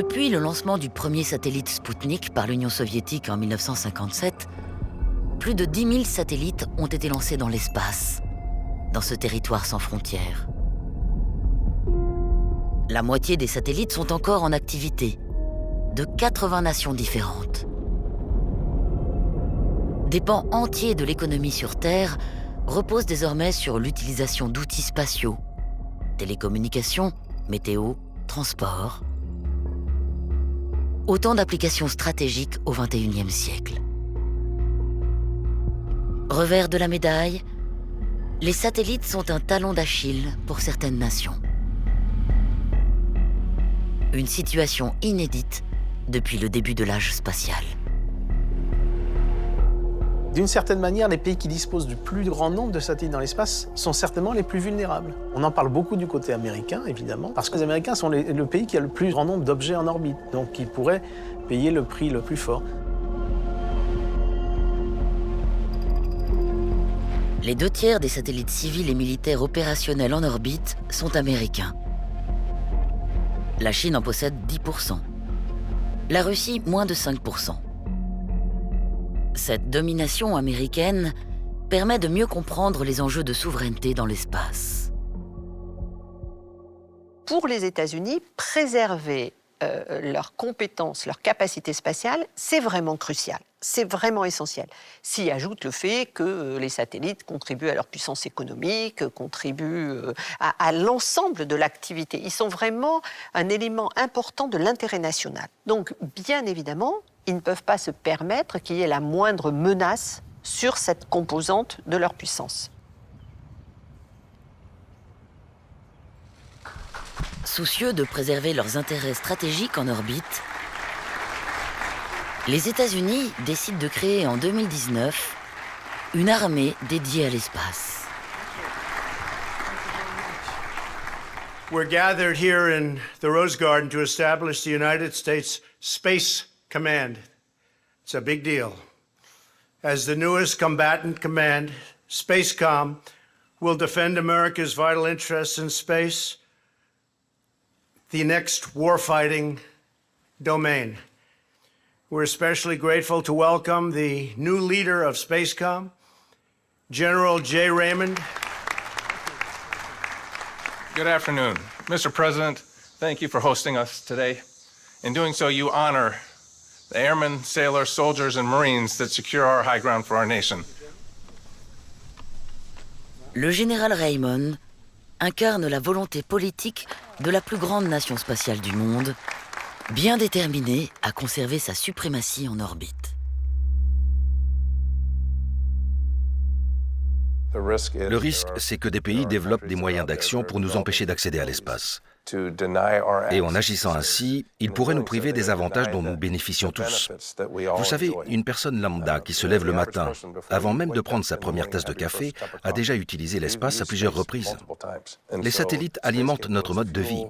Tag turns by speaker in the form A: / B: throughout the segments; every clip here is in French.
A: Depuis le lancement du premier satellite Spoutnik par l'Union soviétique en 1957, plus de 10 000 satellites ont été lancés dans l'espace, dans ce territoire sans frontières. La moitié des satellites sont encore en activité, de 80 nations différentes. Des pans entiers de l'économie sur Terre reposent désormais sur l'utilisation d'outils spatiaux, télécommunications, météo, transport. Autant d'applications stratégiques au XXIe siècle. Revers de la médaille, les satellites sont un talon d'Achille pour certaines nations. Une situation inédite depuis le début de l'âge spatial.
B: D'une certaine manière, les pays qui disposent du plus grand nombre de satellites dans l'espace sont certainement les plus vulnérables. On en parle beaucoup du côté américain, évidemment, parce que les Américains sont le pays qui a le plus grand nombre d'objets en orbite, donc ils pourraient payer le prix le plus fort.
A: Les 2/3 des satellites civils et militaires opérationnels en orbite sont américains. La Chine en possède 10%. La Russie, moins de 5%. Cette domination américaine permet de mieux comprendre les enjeux de souveraineté dans l'espace.
C: Pour les États-Unis, préserver leurs compétences, leurs capacités spatiales, c'est vraiment crucial, c'est vraiment essentiel. S'y ajoute le fait que les satellites contribuent à leur puissance économique, contribuent à l'ensemble de l'activité. Ils sont vraiment un élément important de l'intérêt national. Donc, bien évidemment, ils ne peuvent pas se permettre qu'il y ait la moindre menace sur cette composante de leur puissance.
A: Soucieux de préserver leurs intérêts stratégiques en orbite, les États-Unis décident de créer en 2019 une armée dédiée à l'espace.
D: We're gathered here in the Rose Garden to establish the United States Space Command. It's a big deal. As the newest combatant command, SpaceCom will defend America's vital interests in space, the next warfighting domain. We're especially grateful to welcome the new leader of SpaceCom, General Jay Raymond.
E: Good afternoon. Mr. President, thank you for hosting us today. In doing so, you honor the airmen, sailors, soldiers, and Marines that secure our high ground for our nation.
A: Le général Raymond incarne la volonté politique de la plus grande nation spatiale du monde, bien déterminée à conserver sa suprématie en orbite.
F: Le risque, c'est que des pays développent des moyens d'action pour nous empêcher d'accéder à l'espace. Et en agissant ainsi, ils pourraient nous priver des avantages dont nous bénéficions tous. Vous savez, une personne lambda qui se lève le matin, avant même de prendre sa première tasse de café, a déjà utilisé l'espace à plusieurs reprises. Les satellites alimentent notre mode de vie.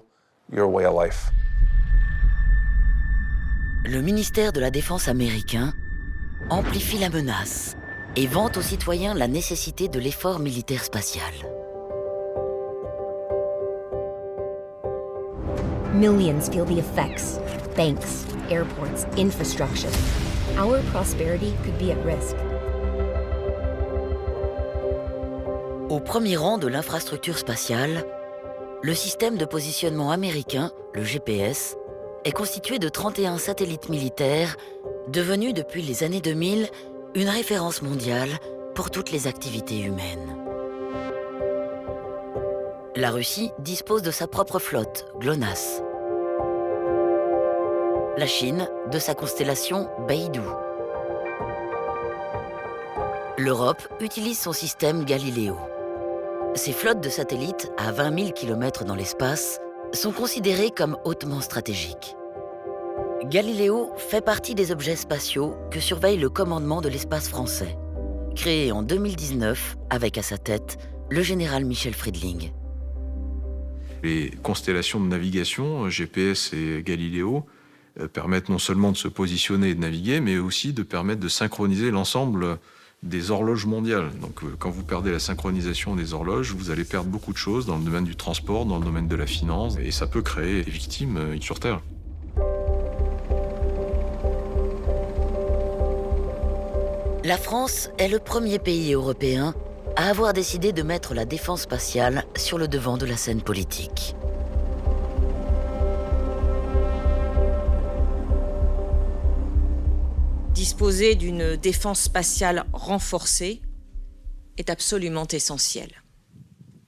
A: Le ministère de la Défense américain amplifie la menace et vante aux citoyens la nécessité de l'effort militaire spatial.
G: Millions feel the effects. Banks, airports, infrastructure. Our prosperity could be at risk.
A: Au premier rang de l'infrastructure spatiale, le système de positionnement américain, le GPS, est constitué de 31 satellites militaires, devenus depuis les années 2000 une référence mondiale pour toutes les activités humaines. La Russie dispose de sa propre flotte, GLONASS. La Chine de sa constellation Beidou. L'Europe utilise son système Galileo. Ces flottes de satellites à 20 000 km dans l'espace sont considérées comme hautement stratégiques. Galileo fait partie des objets spatiaux que surveille le commandement de l'espace français, créé en 2019 avec à sa tête le général Michel Friedling.
H: Les constellations de navigation, GPS et Galileo, permettent non seulement de se positionner et de naviguer, mais aussi de permettre de synchroniser l'ensemble des horloges mondiales. Donc quand vous perdez la synchronisation des horloges, vous allez perdre beaucoup de choses dans le domaine du transport, dans le domaine de la finance, et ça peut créer des victimes sur Terre.
A: La France est le premier pays européen à avoir décidé de mettre la défense spatiale sur le devant de la scène politique.
I: Disposer d'une défense spatiale renforcée est absolument essentiel.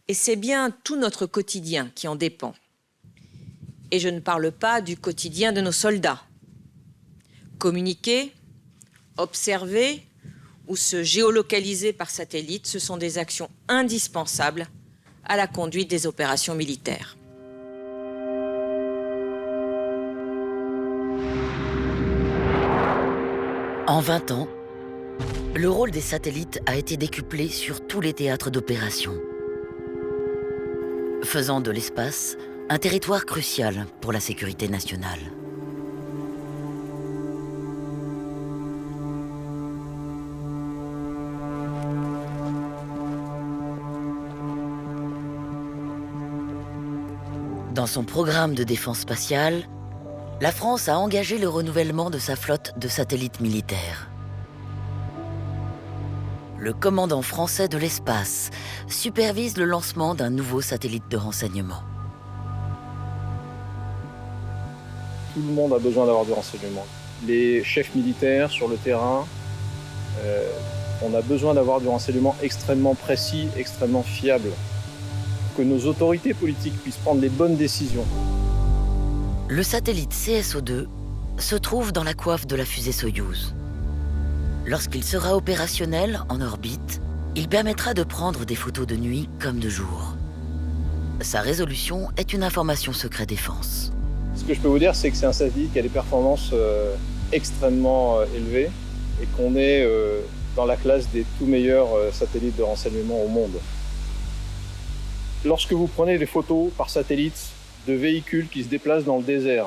I: Et c'est bien tout notre quotidien qui en dépend. Et je ne parle pas du quotidien de nos soldats. Communiquer, observer ou se géolocaliser par satellite, ce sont des actions indispensables à la conduite des opérations militaires.
A: En 20 ans, le rôle des satellites a été décuplé sur tous les théâtres d'opération, faisant de l'espace un territoire crucial pour la sécurité nationale. Dans son programme de défense spatiale, la France a engagé le renouvellement de sa flotte de satellites militaires. Le commandant français de l'espace supervise le lancement d'un nouveau satellite de renseignement.
J: Tout le monde a besoin d'avoir du renseignement. Les chefs militaires sur le terrain, on a besoin d'avoir du renseignement extrêmement précis, extrêmement fiable, que nos autorités politiques puissent prendre les bonnes décisions.
A: Le satellite CSO2 se trouve dans la coiffe de la fusée Soyouz. Lorsqu'il sera opérationnel en orbite, il permettra de prendre des photos de nuit comme de jour. Sa résolution est une information secret défense.
J: Ce que je peux vous dire, c'est que c'est un satellite qui a des performances extrêmement élevées et qu'on est dans la classe des tout meilleurs satellites de renseignement au monde. Lorsque vous prenez des photos par satellite de véhicules qui se déplacent dans le désert,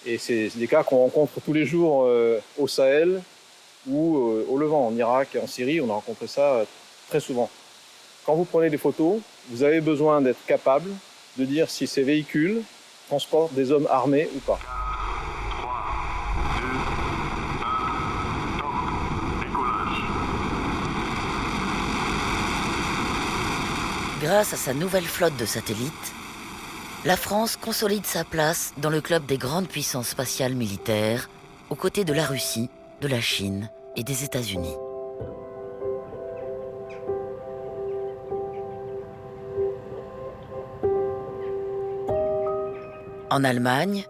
J: et c'est des cas qu'on rencontre tous les jours au Sahel ou au Levant, en Irak et en Syrie, on a rencontré ça très souvent. Quand vous prenez des photos, vous avez besoin d'être capable de dire si ces véhicules transportent des hommes armés ou pas.
A: Grâce à sa nouvelle flotte de satellites, la France consolide sa place dans le club des grandes puissances spatiales militaires, aux côtés de la Russie, de la Chine et des États-Unis. En Allemagne,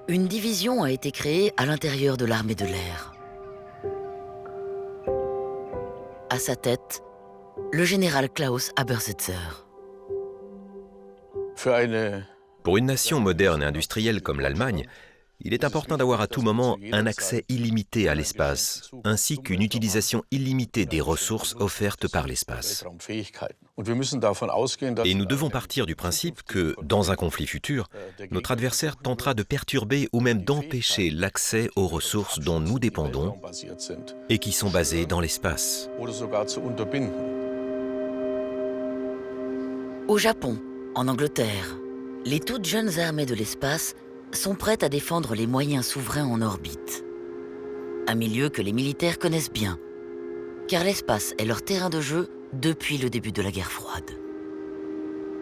A: une division a été créée à l'intérieur de l'armée de l'air. À sa tête, le général Klaus Habersetzer.
K: Pour une nation moderne et industrielle comme l'Allemagne, il est important d'avoir à tout moment un accès illimité à l'espace, ainsi qu'une utilisation illimitée des ressources offertes par l'espace. Et nous devons partir du principe que, dans un conflit futur, notre adversaire tentera de perturber ou même d'empêcher l'accès aux ressources dont nous dépendons et qui sont basées dans l'espace.
A: Au Japon, en Angleterre, les toutes jeunes armées de l'espace sont prêtes à défendre les moyens souverains en orbite. Un milieu que les militaires connaissent bien, car l'espace est leur terrain de jeu depuis le début de la guerre froide.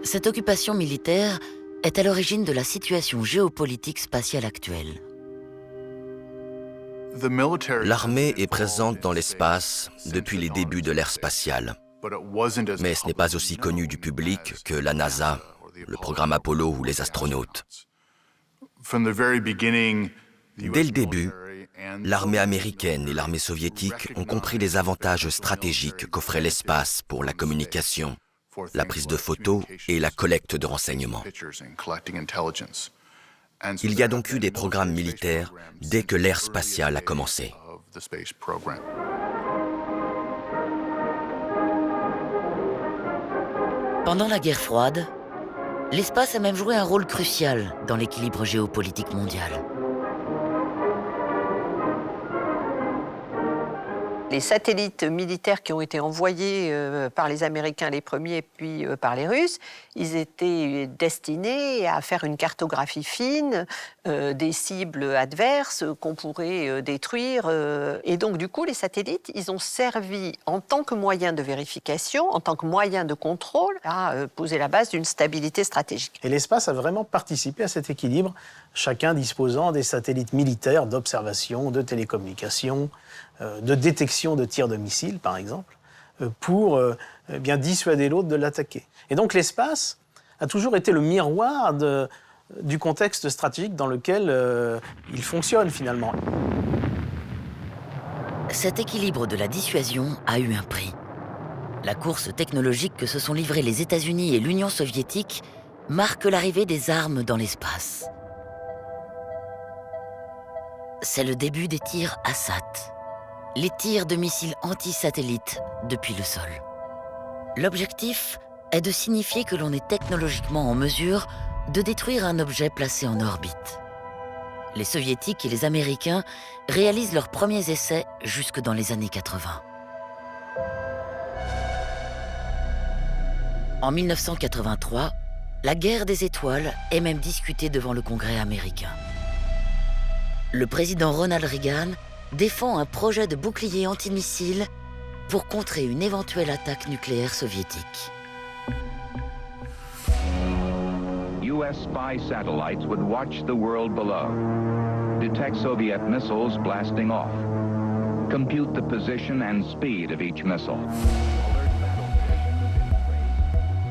A: Cette occupation militaire est à l'origine de la situation géopolitique spatiale actuelle.
L: L'armée est présente dans l'espace depuis les débuts de l'ère spatiale. Mais ce n'est pas aussi connu du public que la NASA, le programme Apollo ou les astronautes. Dès le début, l'armée américaine et l'armée soviétique ont compris les avantages stratégiques qu'offrait l'espace pour la communication, la prise de photos et la collecte de renseignements. Il y a donc eu des programmes militaires dès que l'ère spatiale a commencé.
A: Pendant la guerre froide, l'espace a même joué un rôle crucial dans l'équilibre géopolitique mondial.
C: Les satellites militaires qui ont été envoyés par les Américains les premiers, puis par les Russes, ils étaient destinés à faire une cartographie fine des cibles adverses qu'on pourrait détruire. Et donc, du coup, les satellites, ils ont servi en tant que moyen de vérification, en tant que moyen de contrôle, à poser la base d'une stabilité stratégique.
B: Et l'espace a vraiment participé à cet équilibre, chacun disposant des satellites militaires d'observation, de télécommunication, de détection de tirs de missiles, par exemple, pour bien dissuader l'autre de l'attaquer. Et donc, l'espace a toujours été le miroir du contexte stratégique dans lequel il fonctionne finalement.
A: Cet équilibre de la dissuasion a eu un prix. La course technologique que se sont livrés les États-Unis et l'Union soviétique marque l'arrivée des armes dans l'espace. C'est le début des tirs ASAT, les tirs de missiles anti-satellites depuis le sol. L'objectif est de signifier que l'on est technologiquement en mesure de détruire un objet placé en orbite. Les Soviétiques et les Américains réalisent leurs premiers essais jusque dans les années 80. En 1983, la guerre des étoiles est même discutée devant le Congrès américain. Le président Ronald Reagan défend un projet de bouclier antimissile pour contrer une éventuelle attaque nucléaire soviétique.
M: U.S. spy satellites would watch the world below, detect Soviet missiles blasting off, compute the position and speed of each missile.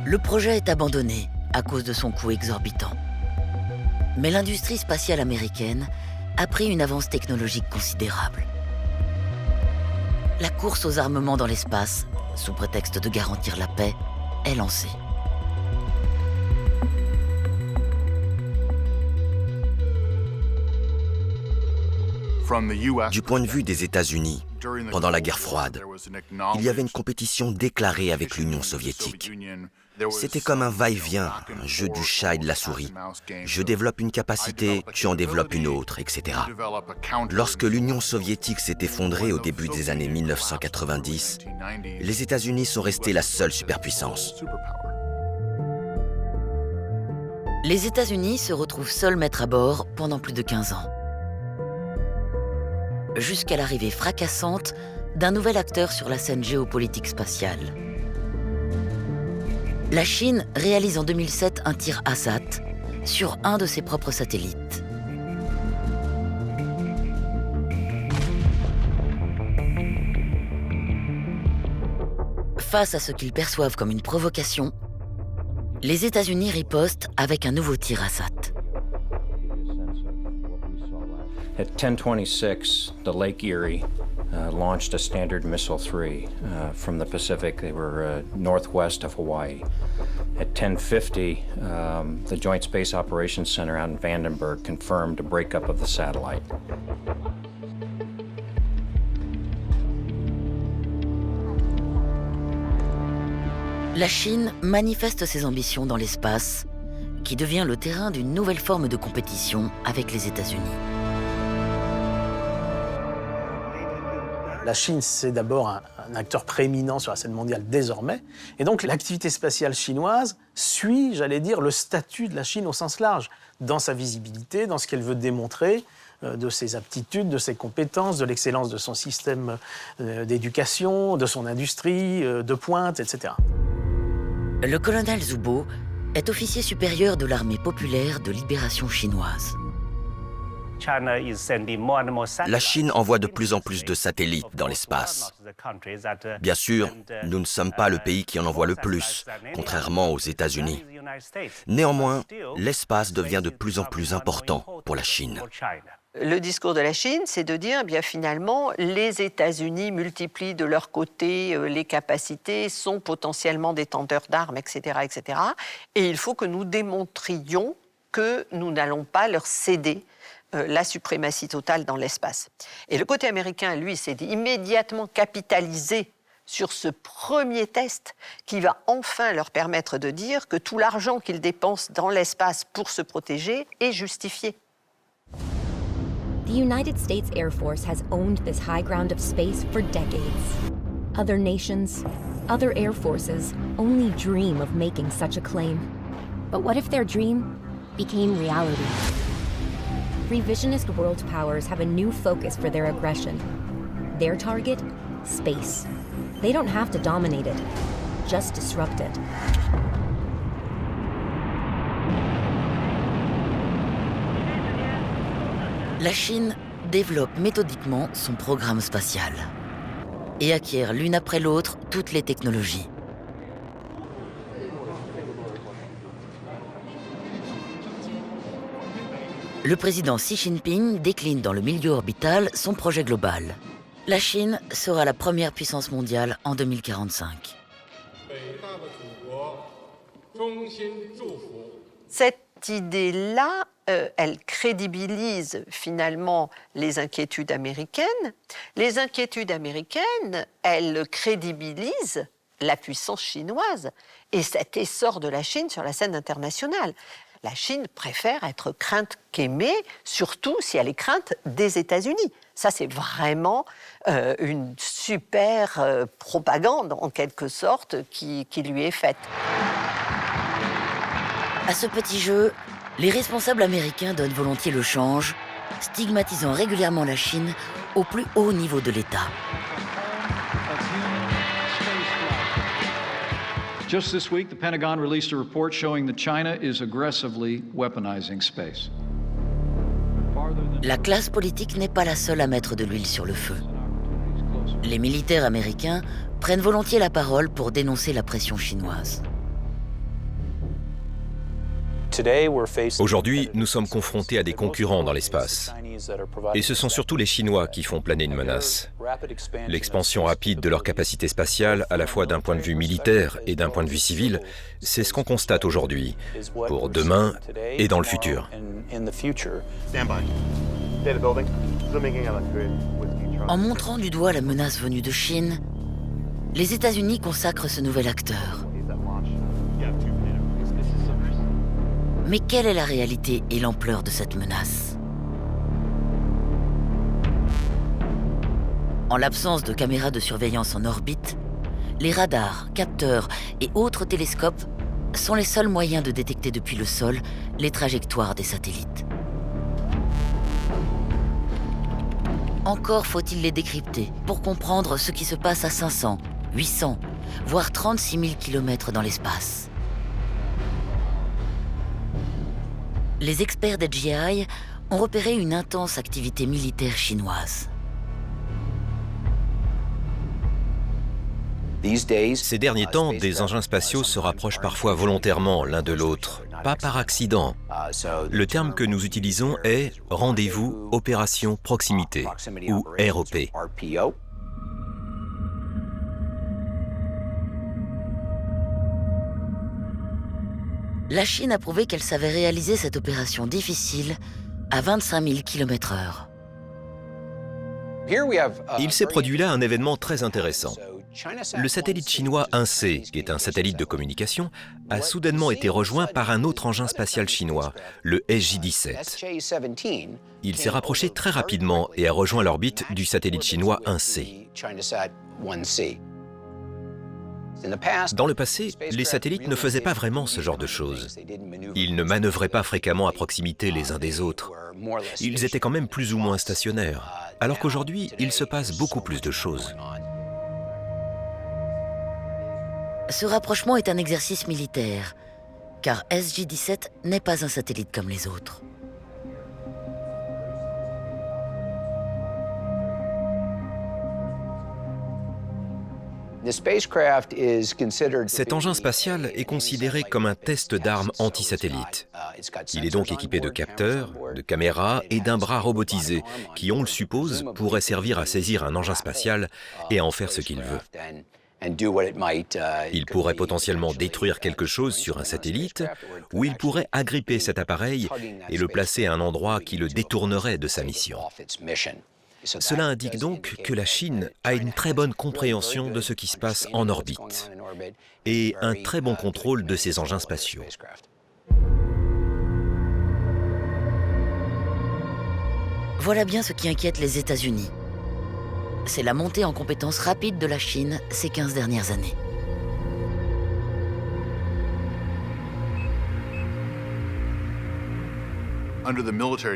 A: Le projet est abandonné à cause de son coût exorbitant. Mais l'industrie spatiale américaine a pris une avance technologique considérable. La course aux armements dans l'espace, sous prétexte de garantir la paix, est lancée.
L: Du point de vue des États-Unis, pendant la guerre froide, il y avait une compétition déclarée avec l'Union soviétique. C'était comme un va-et-vient, un jeu du chat et de la souris. Je développe une capacité, tu en développes une autre, etc. Lorsque l'Union soviétique s'est effondrée au début des années 1990, les États-Unis sont restés la seule superpuissance.
A: Les États-Unis se retrouvent seuls maîtres à bord pendant plus de 15 ans. Jusqu'à l'arrivée fracassante d'un nouvel acteur sur la scène géopolitique spatiale. La Chine réalise en 2007 un tir ASAT sur un de ses propres satellites. Face à ce qu'ils perçoivent comme une provocation, les États-Unis ripostent avec un nouveau tir ASAT.
N: At 10:26, the Lake Erie launched a Standard Missile 3 from the Pacific. They were northwest of Hawaii. At 10:50, the Joint Space Operations Center out in Vandenberg confirmed a breakup of the satellite.
A: La Chine manifeste ses ambitions dans l'espace, qui devient le terrain d'une nouvelle forme de compétition avec les États-Unis.
B: La Chine, c'est d'abord un acteur prééminent sur la scène mondiale désormais. Et donc, l'activité spatiale chinoise suit, j'allais dire, le statut de la Chine au sens large, dans sa visibilité, dans ce qu'elle veut démontrer, de ses aptitudes, de ses compétences, de l'excellence de son système d'éducation, de son industrie, de pointe, etc.
A: Le colonel Zhu Bo est officier supérieur de l'armée populaire de libération chinoise.
L: La Chine envoie de plus en plus de satellites dans l'espace. Bien sûr, nous ne sommes pas le pays qui en envoie le plus, contrairement aux États-Unis. Néanmoins, l'espace devient de plus en plus important pour la Chine.
C: Le discours de la Chine, c'est de dire, eh bien finalement, les États-Unis multiplient de leur côté les capacités, sont potentiellement détenteurs d'armes, etc., etc. Et il faut que nous démontrions que nous n'allons pas leur céder la suprématie totale dans l'espace. Et le côté américain, lui, s'est immédiatement capitalisé sur ce premier test qui va enfin leur permettre de dire que tout l'argent qu'ils dépensent dans l'espace pour se protéger est justifié.
G: The United States Air Force has owned this high ground of space for decades. Other nations, other air forces only dream of making such a claim. But what if their dream became reality? revisionist world powers have a new focus for their aggression. Their target? Space. They don't have to dominate it, just disrupt it.
A: La Chine développe méthodiquement son programme spatial et acquiert l'une après l'autre toutes les technologies. Le président Xi Jinping décline dans le milieu orbital son projet global. La Chine sera la première puissance mondiale en 2045.
C: Cette idée-là, elle crédibilise finalement les inquiétudes américaines. Les inquiétudes américaines, elles crédibilisent la puissance chinoise et cet essor de la Chine sur la scène internationale. La Chine préfère être crainte qu'aimée, surtout si elle est crainte des États-Unis. Ça, c'est vraiment une super propagande, en quelque sorte, qui lui est faite.
A: À ce petit jeu, les responsables américains donnent volontiers le change, stigmatisant régulièrement la Chine au plus haut niveau de l'État.
O: Just this week, the Pentagon released a report showing that China is aggressively weaponizing space.
A: La classe politique n'est pas la seule à mettre de l'huile sur le feu. Les militaires américains prennent volontiers la parole pour dénoncer la pression chinoise.
K: Aujourd'hui, nous sommes confrontés à des concurrents dans l'espace. Et ce sont surtout les Chinois qui font planer une menace. L'expansion rapide de leur capacité spatiale, à la fois d'un point de vue militaire et d'un point de vue civil, c'est ce qu'on constate aujourd'hui, pour demain et dans le futur.
A: En montrant du doigt la menace venue de Chine, les États-Unis consacrent ce nouvel acteur. Mais quelle est la réalité et l'ampleur de cette menace? En l'absence de caméras de surveillance en orbite, les radars, capteurs et autres télescopes sont les seuls moyens de détecter depuis le sol les trajectoires des satellites. Encore faut-il les décrypter pour comprendre ce qui se passe à 500, 800, voire 36 000 km dans l'espace. Les experts DJI ont repéré une intense activité militaire chinoise.
K: Ces derniers temps, des engins spatiaux se rapprochent parfois volontairement l'un de l'autre, pas par accident. Le terme que nous utilisons est « rendez-vous opération proximité » ou ROP.
A: La Chine a prouvé qu'elle savait réaliser cette opération difficile à 25 000 km/h.
K: Il s'est produit là un événement très intéressant. Le satellite chinois 1C, qui est un satellite de communication, a soudainement été rejoint par un autre engin spatial chinois, le SJ-17. Il s'est rapproché très rapidement et a rejoint l'orbite du satellite chinois 1C. Dans le passé, les satellites ne faisaient pas vraiment ce genre de choses. Ils ne manœuvraient pas fréquemment à proximité les uns des autres. Ils étaient quand même plus ou moins stationnaires, alors qu'aujourd'hui, il se passe beaucoup plus de choses.
A: Ce rapprochement est un exercice militaire, car SJ-17 n'est pas un satellite comme les autres.
K: Cet engin spatial est considéré comme un test d'armes anti-satellite. Il est donc équipé de capteurs, de caméras et d'un bras robotisé qui, on le suppose, pourrait servir à saisir un engin spatial et à en faire ce qu'il veut. Il pourrait potentiellement détruire quelque chose sur un satellite, ou il pourrait agripper cet appareil et le placer à un endroit qui le détournerait de sa mission. Cela indique donc que la Chine a une très bonne compréhension de ce qui se passe en orbite et un très bon contrôle de ses engins spatiaux.
A: Voilà bien ce qui inquiète les États-Unis. C'est la montée en compétences rapide de la Chine ces 15 dernières années.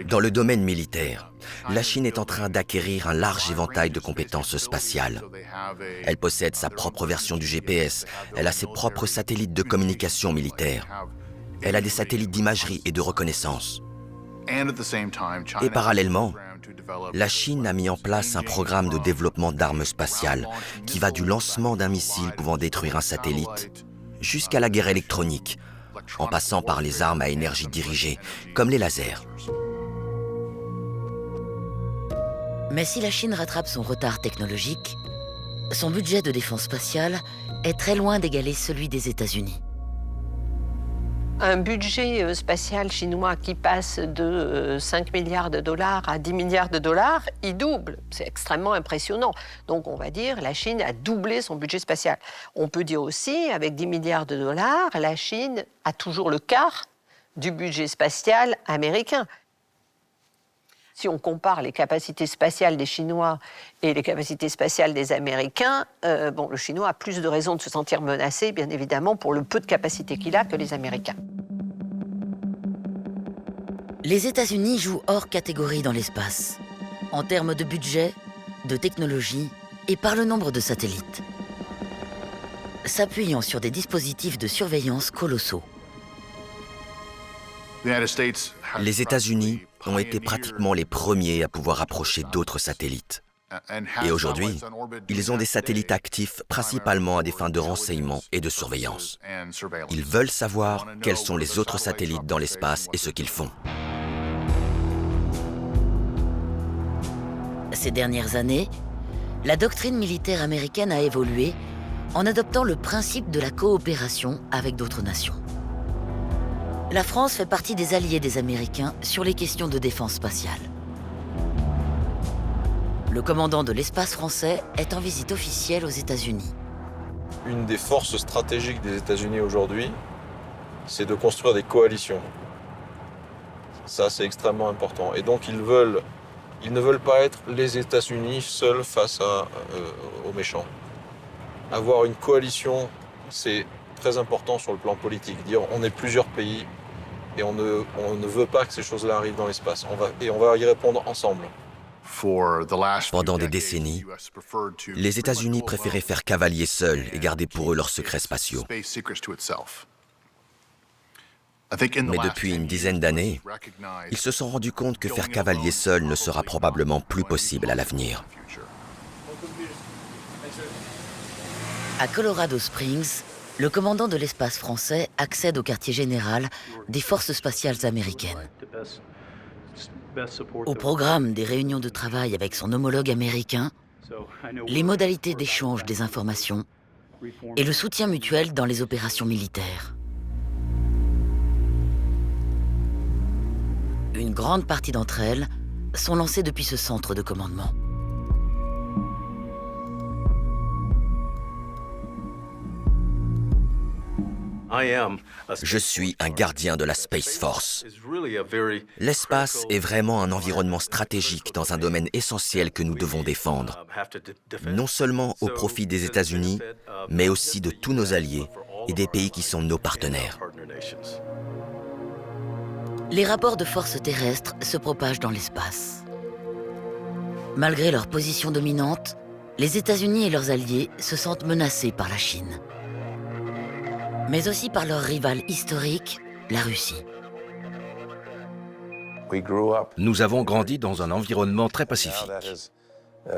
L: Dans le domaine militaire, la Chine est en train d'acquérir un large éventail de compétences spatiales. Elle possède sa propre version du GPS, elle a ses propres satellites de communication militaire, elle a des satellites d'imagerie et de reconnaissance. Et parallèlement, la Chine a mis en place un programme de développement d'armes spatiales qui va du lancement d'un missile pouvant détruire un satellite jusqu'à la guerre électronique, en passant par les armes à énergie dirigée, comme les lasers.
A: Mais si la Chine rattrape son retard technologique, son budget de défense spatiale est très loin d'égaler celui des États-Unis.
C: Un budget spatial chinois qui passe de 5 milliards de dollars à 10 milliards de dollars, il double. C'est extrêmement impressionnant. Donc on va dire la Chine a doublé son budget spatial. On peut dire aussi, avec 10 milliards de dollars, la Chine a toujours le quart du budget spatial américain. Si on compare les capacités spatiales des Chinois et les capacités spatiales des Américains, le Chinois a plus de raisons de se sentir menacé, bien évidemment, pour le peu de capacités qu'il a que les Américains.
A: Les États-Unis jouent hors catégorie dans l'espace, en termes de budget, de technologie et par le nombre de satellites, s'appuyant sur des dispositifs de surveillance colossaux.
L: Les États-Unis ont été pratiquement les premiers à pouvoir approcher d'autres satellites. Et aujourd'hui, ils ont des satellites actifs principalement à des fins de renseignement et de surveillance. Ils veulent savoir quels sont les autres satellites dans l'espace et ce qu'ils font.
A: Ces dernières années, la doctrine militaire américaine a évolué en adoptant le principe de la coopération avec d'autres nations. La France fait partie des alliés des Américains sur les questions de défense spatiale. Le commandant de l'espace français est en visite officielle aux États-Unis.
H: Une des forces stratégiques des États-Unis aujourd'hui, c'est de construire des coalitions. Ça, c'est extrêmement important. Et donc, ils ne veulent pas être les États-Unis seuls face aux méchants. Avoir une coalition, c'est très important sur le plan politique. Dire on est plusieurs pays et on ne veut pas que ces choses-là arrivent dans l'espace. On va y répondre ensemble.
L: Pendant des décennies, les États-Unis préféraient faire cavalier seuls et garder pour eux leurs secrets spatiaux. Mais depuis une dizaine d'années, ils se sont rendus compte que faire cavalier seul ne sera probablement plus possible à l'avenir.
A: À Colorado Springs, le commandant de l'espace français accède au quartier général des forces spatiales américaines. Au programme des réunions de travail avec son homologue américain, les modalités d'échange des informations et le soutien mutuel dans les opérations militaires. Une grande partie d'entre elles sont lancées depuis ce centre de commandement.
L: Je suis un gardien de la Space Force. L'espace est vraiment un environnement stratégique dans un domaine essentiel que nous devons défendre, non seulement au profit des États-Unis, mais aussi de tous nos alliés et des pays qui sont nos partenaires.
A: Les rapports de force terrestres se propagent dans l'espace. Malgré leur position dominante, les États-Unis et leurs alliés se sentent menacés par la Chine, mais aussi par leur rival historique, la Russie.
F: Nous avons grandi dans un environnement très pacifique.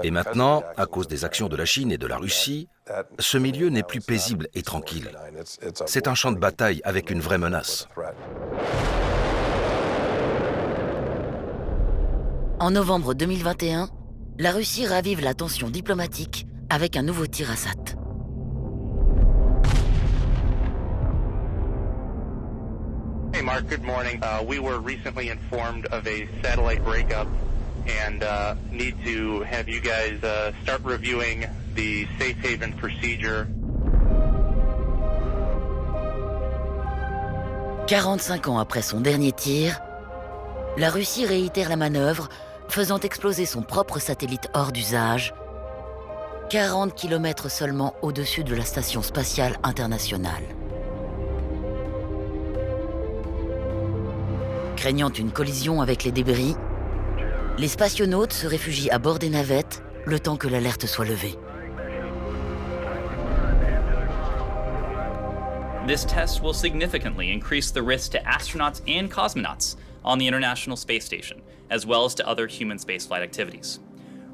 F: Et maintenant, à cause des actions de la Chine et de la Russie, ce milieu n'est plus paisible et tranquille. C'est un champ de bataille avec une vraie menace.
A: En novembre 2021, la Russie ravive la tension diplomatique avec un nouveau tir à Sat.
P: Hey Mark, good morning. We were recently informed of a satellite breakup and need to have you guys start reviewing the safe haven procedure.
A: 45 ans après son dernier tir, la Russie réitère la manœuvre, faisant exploser son propre satellite hors d'usage, 40 km seulement au-dessus de la Station spatiale internationale. Craignant une collision avec les débris, les spationautes se réfugient à bord des navettes le temps que l'alerte soit levée.
Q: This test will significantly increase the risk to astronauts and cosmonauts on the International Space Station, as well as to other human spaceflight activities.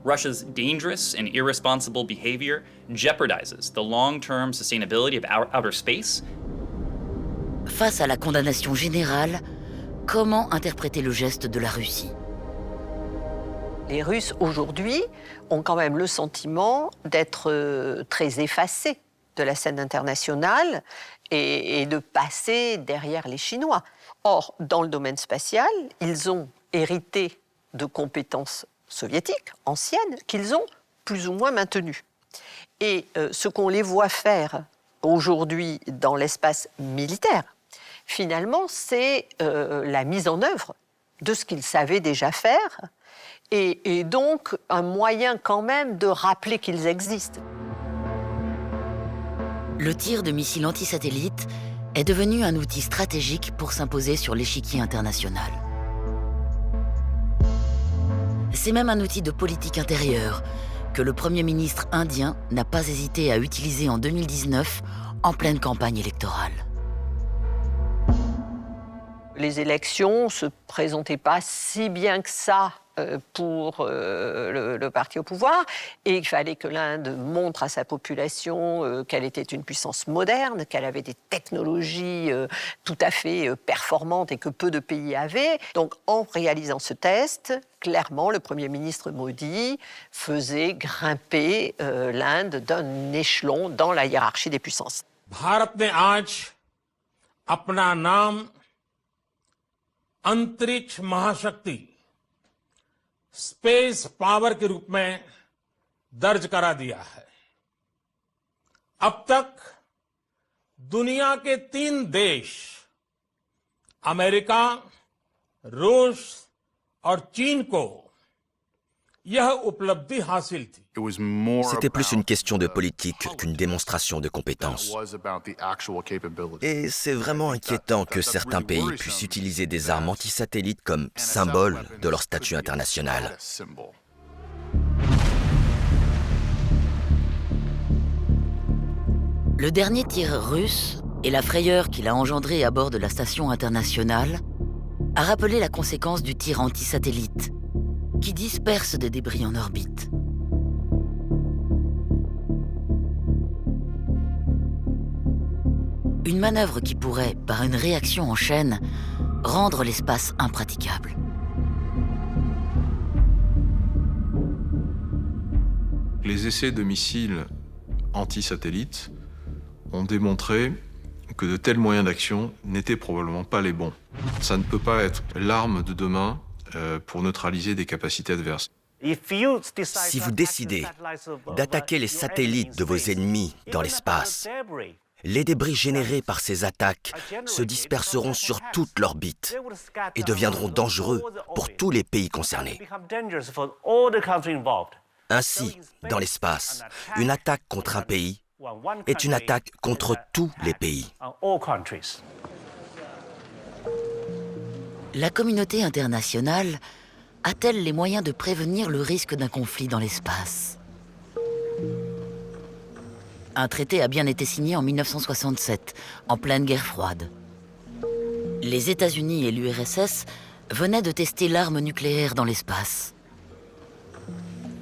Q: Russia's dangerous and irresponsible behavior jeopardizes the long-term sustainability of outer space.
A: Face à la condamnation générale, comment interpréter le geste de la Russie ?
C: Les Russes, aujourd'hui, ont quand même le sentiment d'être très effacés de la scène internationale et de passer derrière les Chinois. Or, dans le domaine spatial, ils ont hérité de compétences soviétiques, anciennes, qu'ils ont plus ou moins maintenues. Et ce qu'on les voit faire aujourd'hui dans l'espace militaire, finalement, c'est la mise en œuvre de ce qu'ils savaient déjà faire, et donc un moyen quand même de rappeler qu'ils existent.
A: Le tir de missiles antisatellites est devenu un outil stratégique pour s'imposer sur l'échiquier international. C'est même un outil de politique intérieure que le Premier ministre indien n'a pas hésité à utiliser en 2019 en pleine campagne électorale.
C: Les élections ne se présentaient pas si bien que ça pour le parti au pouvoir, et il fallait que l'Inde montre à sa population qu'elle était une puissance moderne, qu'elle avait des technologies tout à fait performantes et que peu de pays avaient. Donc en réalisant ce test, clairement le Premier ministre Modi faisait grimper l'Inde d'un échelon dans la hiérarchie des puissances.
R: Bharat ने आज अपना नाम अंतरिक्ष महाशक्ति space power के रूप में दर्ज करा दिया है। अब तक दुनिया के 3 देश अमेरिका, रूस और चीन को यह उपलब्धि हासिल थी।
L: C'était plus une question de politique qu'une démonstration de compétence. Et c'est vraiment inquiétant que certains pays puissent utiliser des armes antisatellites comme symbole de leur statut international.
A: Le dernier tir russe et la frayeur qu'il a engendrée à bord de la station internationale a rappelé la conséquence du tir antisatellite qui disperse des débris en orbite. Une manœuvre qui pourrait, par une réaction en chaîne, rendre l'espace impraticable.
H: Les essais de missiles anti-satellites ont démontré que de tels moyens d'action n'étaient probablement pas les bons. Ça ne peut pas être l'arme de demain pour neutraliser des capacités adverses.
L: Si vous décidez d'attaquer les satellites de vos ennemis dans l'espace, les débris générés par ces attaques se disperseront sur toute l'orbite et deviendront dangereux pour tous les pays concernés. Ainsi, dans l'espace, une attaque contre un pays est une attaque contre tous les pays.
A: La communauté internationale a-t-elle les moyens de prévenir le risque d'un conflit dans l'espace ? Un traité a bien été signé en 1967, en pleine guerre froide. Les États-Unis et l'URSS venaient de tester l'arme nucléaire dans l'espace.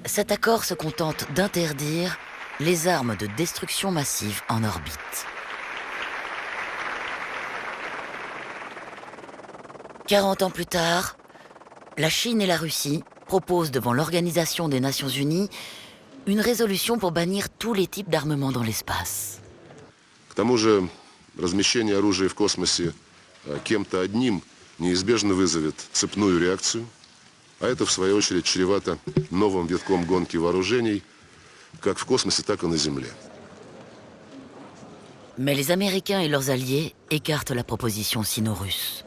A: Cet accord se contente d'interdire les armes de destruction massive en orbite. 40 ans plus tard, la Chine et la Russie proposent devant l'Organisation des Nations Unies une résolution pour bannir tous les types d'armements dans l'espace.
S: К тому же, размещение оружия в космосе кем-то одним неизбежно вызовет цепную реакцию, а это, в свою очередь, чревато новым витком гонки вооружений, как в космосе, так и на Земле.
A: Mais les Américains et leurs alliés écartent la proposition sino-russe.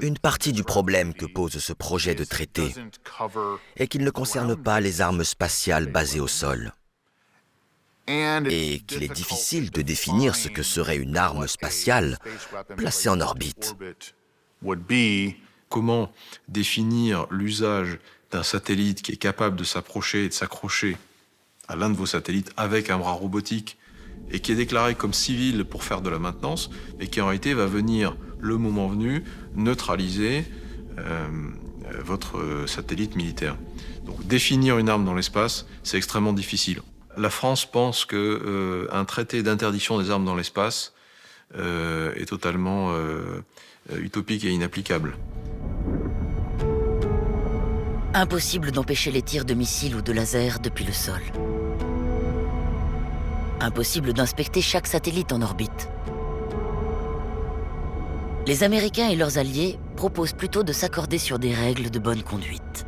L: Une partie du problème que pose ce projet de traité est qu'il ne concerne pas les armes spatiales basées au sol. et qu'il est difficile de définir ce que serait une arme spatiale placée en orbite.
H: Comment définir l'usage d'un satellite qui est capable de s'approcher et de s'accrocher à l'un de vos satellites avec un bras robotique et qui est déclaré comme civil pour faire de la maintenance, mais qui en réalité va venir, le moment venu, neutraliser votre satellite militaire. Donc définir une arme dans l'espace, c'est extrêmement difficile. La France pense qu'un traité d'interdiction des armes dans l'espace est totalement utopique et inapplicable.
A: Impossible d'empêcher les tirs de missiles ou de lasers depuis le sol. Impossible d'inspecter chaque satellite en orbite. Les Américains et leurs alliés proposent plutôt de s'accorder sur des règles de bonne conduite.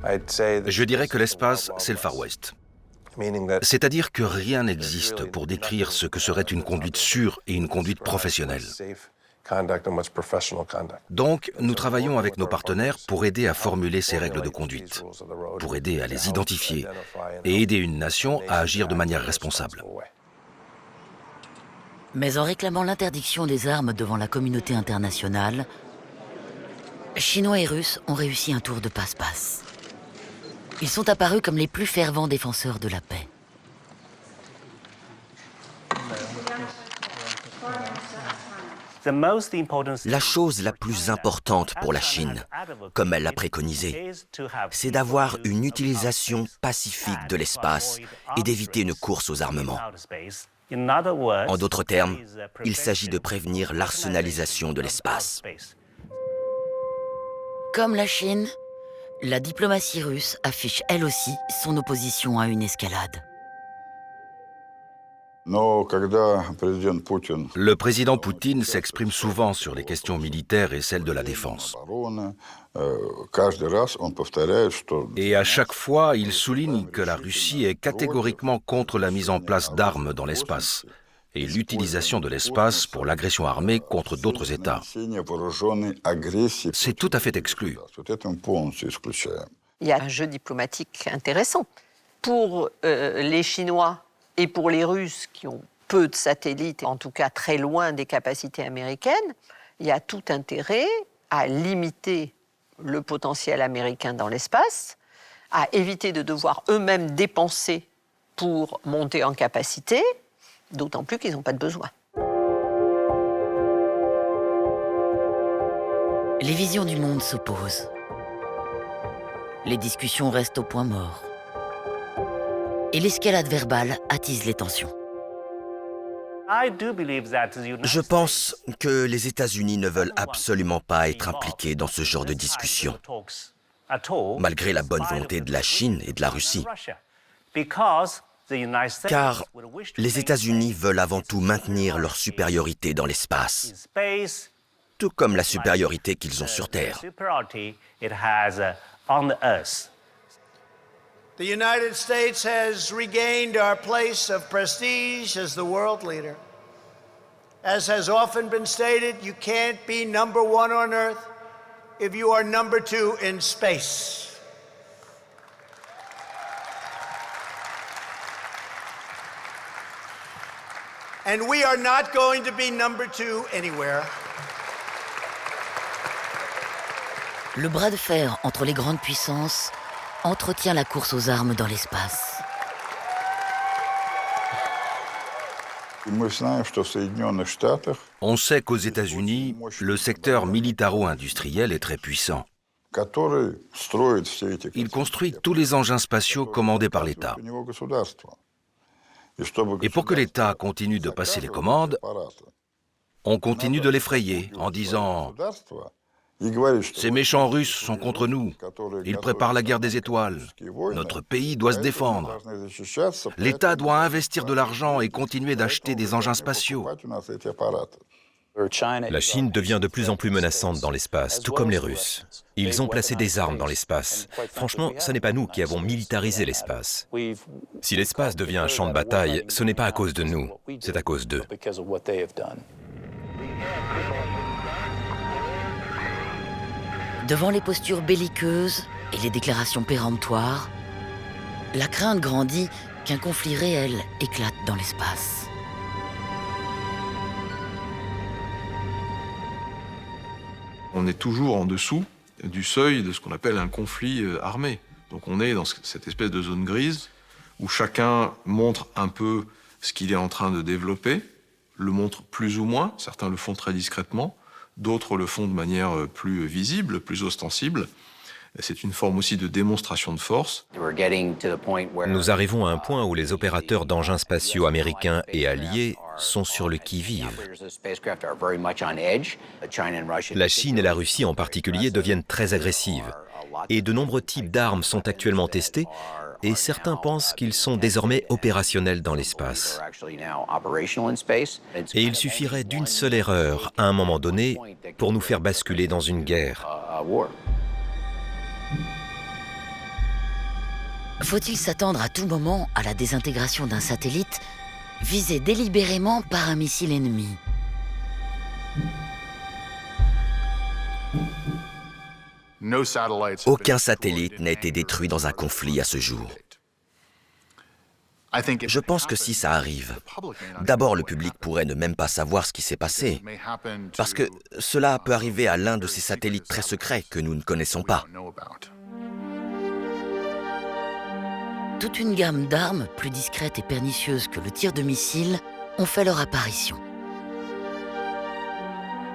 F: Je dirais que l'espace, c'est le Far West. C'est-à-dire que rien n'existe pour décrire ce que serait une conduite sûre et une conduite professionnelle. Donc, nous travaillons avec nos partenaires pour aider à formuler ces règles de conduite, pour aider à les identifier et aider une nation à agir de manière responsable.
A: Mais en réclamant l'interdiction des armes devant la communauté internationale, Chinois et Russes ont réussi un tour de passe-passe. Ils sont apparus comme les plus fervents défenseurs de la paix.
L: La chose la plus importante pour la Chine, comme elle l'a préconisé, c'est d'avoir une utilisation pacifique de l'espace et d'éviter une course aux armements. En d'autres termes, il s'agit de prévenir l'arsenalisation de l'espace.
A: Comme la Chine, la diplomatie russe affiche elle aussi son opposition à une escalade.
F: Le président Poutine s'exprime souvent sur les questions militaires et celles de la défense. Et à chaque fois, il souligne que la Russie est catégoriquement contre la mise en place d'armes dans l'espace et l'utilisation de l'espace pour l'agression armée contre d'autres États. C'est tout à fait exclu.
C: Il y a un jeu diplomatique intéressant. Pour les Chinois et pour les Russes qui ont peu de satellites, en tout cas très loin des capacités américaines, il y a tout intérêt à limiter le potentiel américain dans l'espace, à éviter de devoir eux-mêmes dépenser pour monter en capacité, d'autant plus qu'ils n'ont pas de besoin.
A: Les visions du monde s'opposent. Les discussions restent au point mort. Et l'escalade verbale attise les tensions.
L: Je pense que les États-Unis ne veulent absolument pas être impliqués dans ce genre de discussion, malgré la bonne volonté de la Chine et de la Russie. Car les États-Unis veulent avant tout maintenir leur supériorité dans l'espace, tout comme la supériorité qu'ils ont sur Terre.
D: The United States has regained our place of prestige as the world leader. As has often been stated, you can't be number one on Earth if you are number two in space. And we are not going to be number two anywhere.
A: Le bras de fer entre les grandes puissances entretient la course aux armes dans l'espace.
F: On sait qu'aux États-Unis, le secteur militaro-industriel est très puissant. Il construit tous les engins spatiaux commandés par l'État. Et pour que l'État continue de passer les commandes, on continue de l'effrayer en disant « Ces méchants Russes sont contre nous. Ils préparent la guerre des étoiles. Notre pays doit se défendre. L'État doit investir de l'argent et continuer d'acheter des engins spatiaux. »
K: La Chine devient de plus en plus menaçante dans l'espace, tout comme les Russes. Ils ont placé des armes dans l'espace. Franchement, ce n'est pas nous qui avons militarisé l'espace. Si l'espace devient un champ de bataille, ce n'est pas à cause de nous, c'est à cause d'eux.
A: Devant les postures belliqueuses et les déclarations péremptoires, La crainte grandit qu'un conflit réel éclate dans l'espace.
H: On est toujours en dessous du seuil de ce qu'on appelle un conflit armé. Donc on est dans cette espèce de zone grise où chacun montre un peu ce qu'il est en train de développer, le montre plus ou moins, certains le font très discrètement, d'autres le font de manière plus visible, plus ostensible. C'est une forme aussi de démonstration de force.
K: Nous arrivons à un point où les opérateurs d'engins spatiaux américains et alliés sont sur le qui-vive. La Chine et la Russie en particulier deviennent très agressives. Et de nombreux types d'armes sont actuellement testés et certains pensent qu'ils sont désormais opérationnels dans l'espace. Et il suffirait d'une seule erreur à un moment donné pour nous faire basculer dans une guerre.
A: Faut-il s'attendre à tout moment à la désintégration d'un satellite visé délibérément par un missile ennemi?
L: Aucun satellite n'a été détruit dans un conflit à ce jour. Je pense que si ça arrive, d'abord le public pourrait ne même pas savoir ce qui s'est passé, parce que cela peut arriver à l'un de ces satellites très secrets que nous ne connaissons pas.
A: Toute une gamme d'armes, plus discrètes et pernicieuses que le tir de missile, ont fait leur apparition.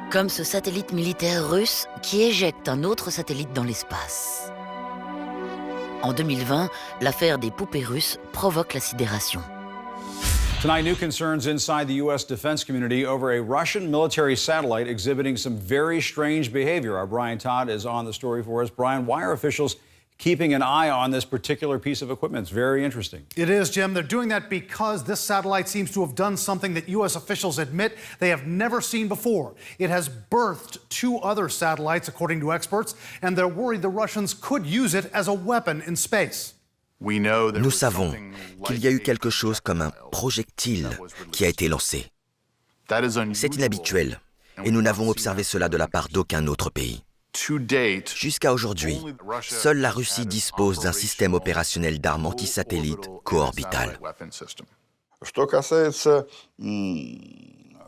A: Comme ce satellite militaire russe qui éjecte un autre satellite dans l'espace. En 2020, l'affaire des poupées russes provoque la sidération.
T: Tonight, new concerns inside the U.S. defense community over a Russian military satellite exhibiting some very strange behavior. Our Brian Todd is on the story for us. Brian, why are officials keeping an eye on this particular piece of equipment? It's very interesting.
U: It is, Jim. They're doing that because this satellite seems to have done something that U.S. officials admit they have never seen before. It has birthed two other satellites, according to experts, and they're worried the Russians could use it as a weapon in space.
L: Nous savons qu'il y a eu quelque chose comme un projectile qui a été lancé. C'est inhabituel, et nous n'avons observé cela de la part d'aucun autre pays. Jusqu'à aujourd'hui, seule la Russie dispose d'un système opérationnel d'armes anti-satellites co-orbitales.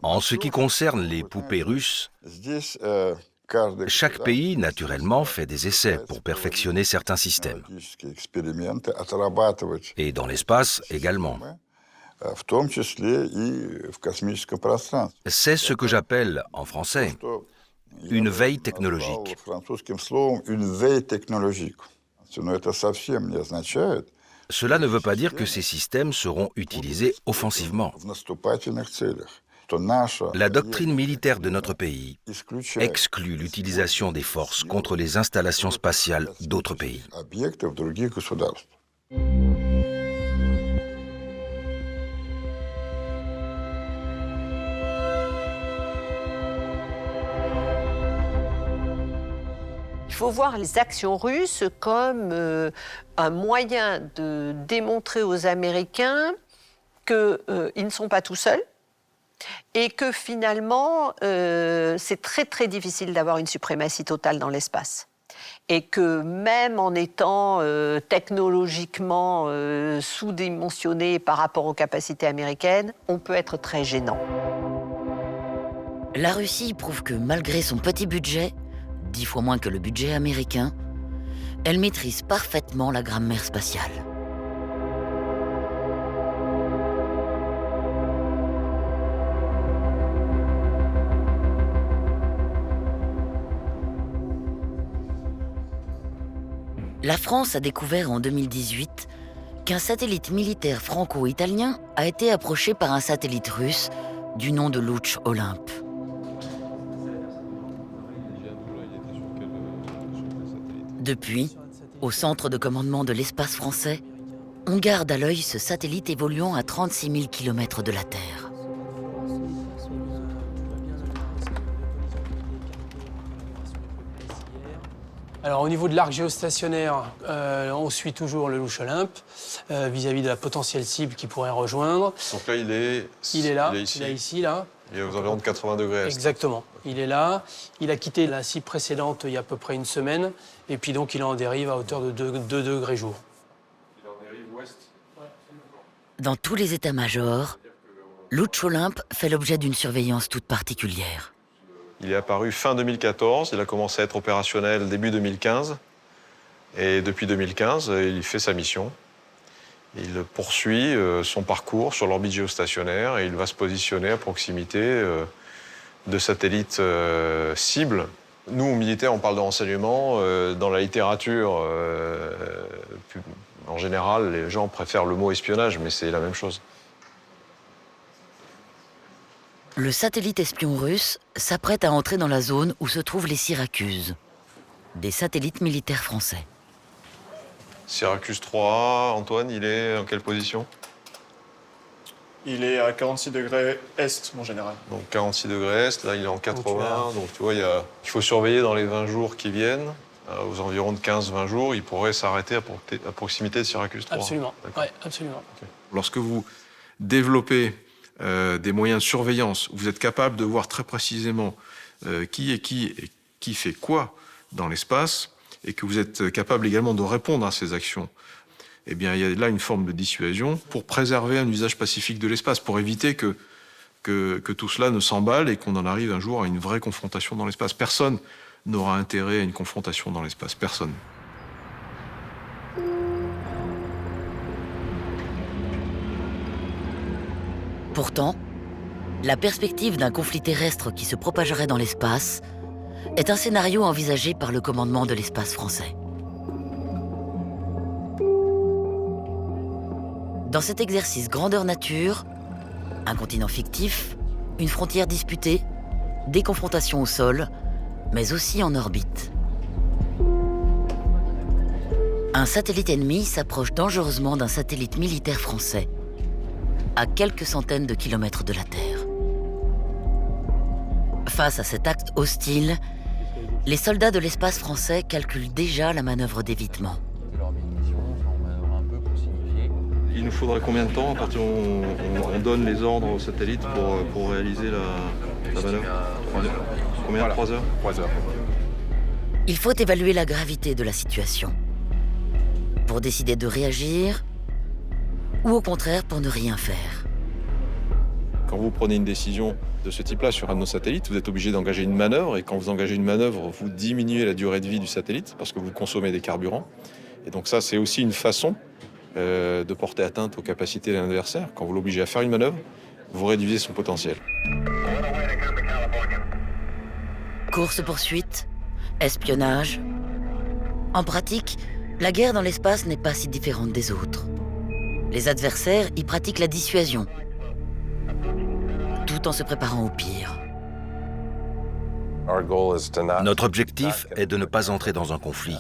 F: En ce qui concerne les poupées russes, chaque pays, naturellement, fait des essais pour perfectionner certains systèmes. Et dans l'espace également. C'est ce que j'appelle, en français, une veille technologique. Cela ne veut pas dire que ces systèmes seront utilisés offensivement. La doctrine militaire de notre pays exclut l'utilisation des forces contre les installations spatiales d'autres pays.
C: Il faut voir les actions russes comme un moyen de démontrer aux Américains qu'ils ne sont pas tout seuls et que finalement, c'est très très difficile d'avoir une suprématie totale dans l'espace. Et que même en étant technologiquement sous-dimensionné par rapport aux capacités américaines, on peut être très gênant.
A: La Russie prouve que malgré son petit budget, 10 fois moins que le budget américain, elle maîtrise parfaitement la grammaire spatiale. La France a découvert en 2018 qu'un satellite militaire franco-italien a été approché par un satellite russe du nom de Luch Olympe. Depuis, au centre de commandement de l'espace français, on garde à l'œil ce satellite évoluant à 36 000 km de la Terre.
V: Alors au niveau de l'arc géostationnaire, on suit toujours le Luch Olympe vis-à-vis de la potentielle cible qui pourrait rejoindre.
H: Donc là, il est là.
V: Il est ici, là.
H: Il est aux environs de 80 degrés.
V: Exactement. Il est là. Il a quitté la cible précédente il y a à peu près une semaine. Et puis donc, il est en dérive à hauteur de 2 degrés jour.
H: Il est en dérive
A: Dans tous les états-majors, Lutz Olympe fait l'objet d'une surveillance toute particulière.
H: Il est apparu fin 2014, il a commencé à être opérationnel début 2015. Et depuis 2015, il fait sa mission. Il poursuit son parcours sur l'orbite géostationnaire et il va se positionner à proximité de satellites cibles. Nous, militaires, on parle de renseignement. Dans la littérature, en général, les gens préfèrent le mot espionnage, mais c'est la même chose.
A: Le satellite espion russe s'apprête à entrer dans la zone où se trouvent les Syracuse, des satellites militaires français.
H: Syracuse 3, Antoine, il est en quelle position?
E: Il est à 46 degrés est, mon général.
H: Donc 46 degrés est, là il est en 80, donc tu vois, il faut surveiller dans les 20 jours qui viennent, aux environs de 15-20 jours, il pourrait s'arrêter à proximité de Syracuse 3.
V: Absolument, oui, absolument.
H: Okay. Lorsque vous développez des moyens de surveillance, vous êtes capable de voir très précisément qui fait quoi dans l'espace, et que vous êtes capable également de répondre à ces actions, eh bien, il y a là une forme de dissuasion pour préserver un usage pacifique de l'espace, pour éviter que tout cela ne s'emballe et qu'on en arrive un jour à une vraie confrontation dans l'espace. Personne n'aura intérêt à une confrontation dans l'espace, personne.
A: Pourtant, la perspective d'un conflit terrestre qui se propagerait dans l'espace est un scénario envisagé par le commandement de l'espace français. Dans cet exercice grandeur nature, un continent fictif, une frontière disputée, des confrontations au sol, mais aussi en orbite. Un satellite ennemi s'approche dangereusement d'un satellite militaire français, à quelques centaines de kilomètres de la Terre. Face à cet acte hostile, les soldats de l'espace français calculent déjà la manœuvre d'évitement.
H: Il nous faudra combien de temps à partir où on donne les ordres aux satellites pour réaliser la manœuvre? Combien? 3 heures?
E: 3 heures.
A: Il faut évaluer la gravité de la situation pour décider de réagir ou au contraire pour ne rien faire.
H: Quand vous prenez une décision de ce type-là sur un de nos satellites, vous êtes obligé d'engager une manœuvre, et quand vous engagez une manœuvre, vous diminuez la durée de vie du satellite parce que vous consommez des carburants. Et donc ça, c'est aussi une façon de porter atteinte aux capacités de l'adversaire. Quand vous l'obligez à faire une manœuvre, vous réduisez son potentiel.
A: Course-poursuite, espionnage. En pratique, la guerre dans l'espace n'est pas si différente des autres. Les adversaires y pratiquent la dissuasion, tout en se préparant au pire.
F: Notre objectif est de ne pas entrer dans un conflit.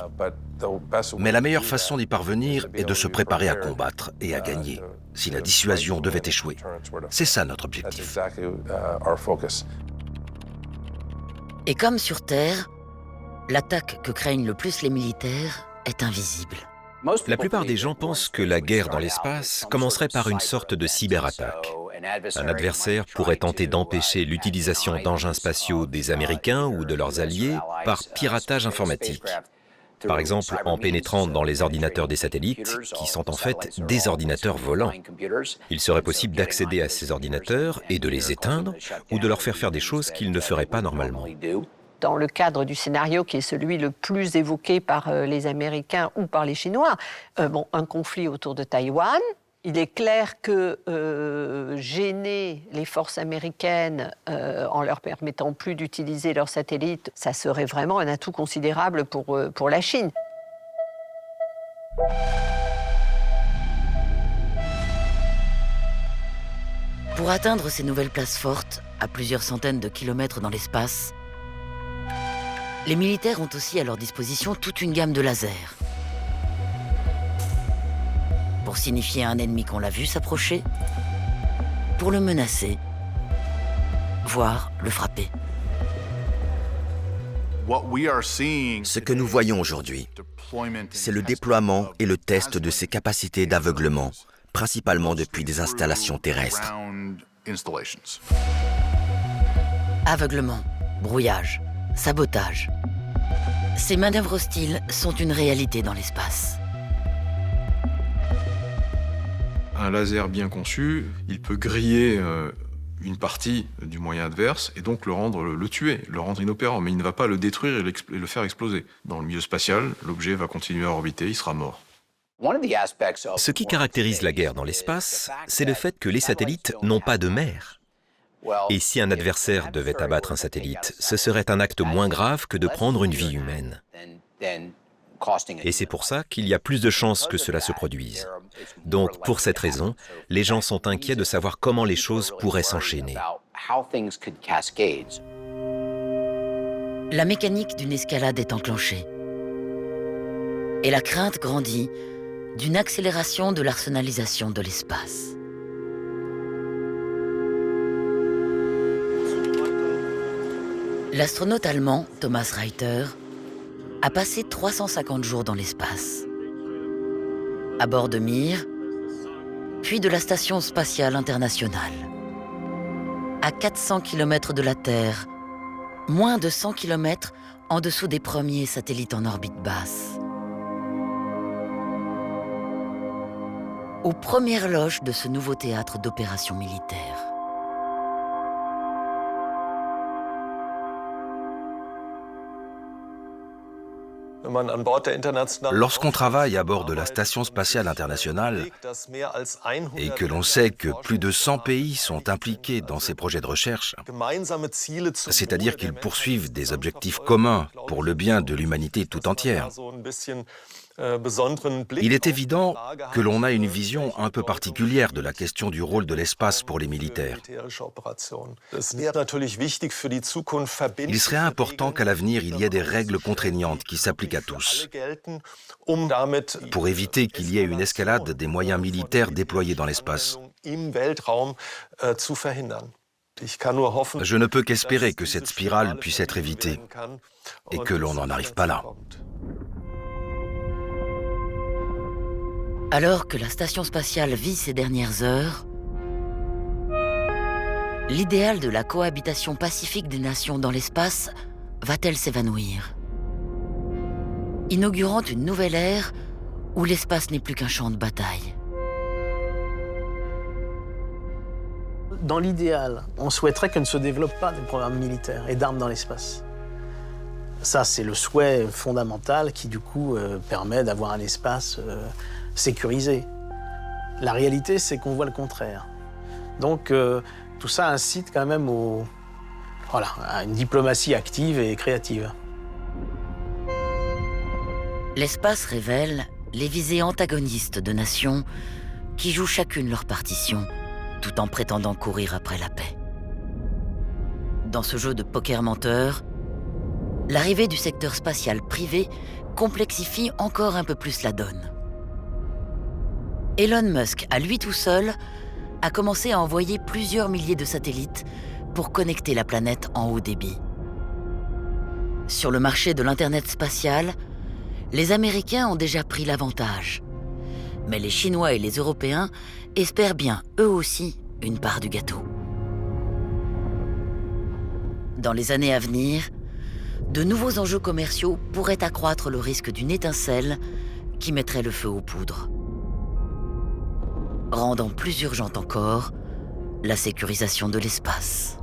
F: Mais la meilleure façon d'y parvenir est de se préparer à combattre et à gagner, si la dissuasion devait échouer. C'est ça notre objectif.
A: Et comme sur Terre, l'attaque que craignent le plus les militaires est invisible.
K: La plupart des gens pensent que la guerre dans l'espace commencerait par une sorte de cyberattaque. Un adversaire pourrait tenter d'empêcher l'utilisation d'engins spatiaux des Américains ou de leurs alliés par piratage informatique. Par exemple, en pénétrant dans les ordinateurs des satellites, qui sont en fait des ordinateurs volants. Il serait possible d'accéder à ces ordinateurs et de les éteindre ou de leur faire faire des choses qu'ils ne feraient pas normalement.
C: Dans le cadre du scénario qui est celui le plus évoqué par les Américains ou par les Chinois, un conflit autour de Taïwan. Il est clair que gêner les forces américaines en leur permettant plus d'utiliser leurs satellites, ça serait vraiment un atout considérable pour la Chine.
A: Pour atteindre ces nouvelles places fortes, à plusieurs centaines de kilomètres dans l'espace, les militaires ont aussi à leur disposition toute une gamme de lasers. Pour signifier à un ennemi qu'on l'a vu s'approcher, pour le menacer, voire le frapper.
L: Ce que nous voyons aujourd'hui, c'est le déploiement et le test de ces capacités d'aveuglement, principalement depuis des installations terrestres.
A: Aveuglement, brouillage, sabotage. Ces manœuvres hostiles sont une réalité dans l'espace.
H: Un laser bien conçu, il peut griller une partie du moyen adverse et donc le tuer, le rendre inopérant, mais il ne va pas le détruire et le faire exploser. Dans le milieu spatial, l'objet va continuer à orbiter, il sera mort.
K: Ce qui caractérise la guerre dans l'espace, c'est le fait que les satellites n'ont pas de mère. Et si un adversaire devait abattre un satellite, ce serait un acte moins grave que de prendre une vie humaine. Et c'est pour ça qu'il y a plus de chances que cela se produise. Donc, pour cette raison, les gens sont inquiets de savoir comment les choses pourraient s'enchaîner.
A: La mécanique d'une escalade est enclenchée. Et la crainte grandit d'une accélération de l'arsenalisation de l'espace. L'astronaute allemand Thomas Reiter a passé 350 jours dans l'espace. À bord de Mir, puis de la Station spatiale internationale. À 400 km de la Terre, moins de 100 km en dessous des premiers satellites en orbite basse. Aux premières loges de ce nouveau théâtre d'opérations militaires.
F: Lorsqu'on travaille à bord de la Station spatiale internationale et que l'on sait que plus de 100 pays sont impliqués dans ces projets de recherche, c'est-à-dire qu'ils poursuivent des objectifs communs pour le bien de l'humanité tout entière, il est évident que l'on a une vision un peu particulière de la question du rôle de l'espace pour les militaires. Il serait important qu'à l'avenir, il y ait des règles contraignantes qui s'appliquent à tous, pour éviter qu'il y ait une escalade des moyens militaires déployés dans l'espace. Je ne peux qu'espérer que cette spirale puisse être évitée et que l'on n'en arrive pas là.
A: Alors que la station spatiale vit ses dernières heures, l'idéal de la cohabitation pacifique des nations dans l'espace va-t-elle s'évanouir, inaugurant une nouvelle ère où l'espace n'est plus qu'un champ de bataille?
B: Dans l'idéal, on souhaiterait que ne se développent pas des programmes militaires et d'armes dans l'espace. Ça, c'est le souhait fondamental qui, du coup, permet d'avoir un espace sécurisé. La réalité, c'est qu'on voit le contraire. Donc, tout ça incite quand même à une diplomatie active et créative.
A: L'espace révèle les visées antagonistes de nations qui jouent chacune leur partition, tout en prétendant courir après la paix. Dans ce jeu de poker menteur, l'arrivée du secteur spatial privé complexifie encore un peu plus la donne. Elon Musk, à lui tout seul, a commencé à envoyer plusieurs milliers de satellites pour connecter la planète en haut débit. Sur le marché de l'Internet spatial, les Américains ont déjà pris l'avantage. Mais les Chinois et les Européens espèrent bien, eux aussi, une part du gâteau. Dans les années à venir, de nouveaux enjeux commerciaux pourraient accroître le risque d'une étincelle qui mettrait le feu aux poudres, rendant plus urgente encore la sécurisation de l'espace.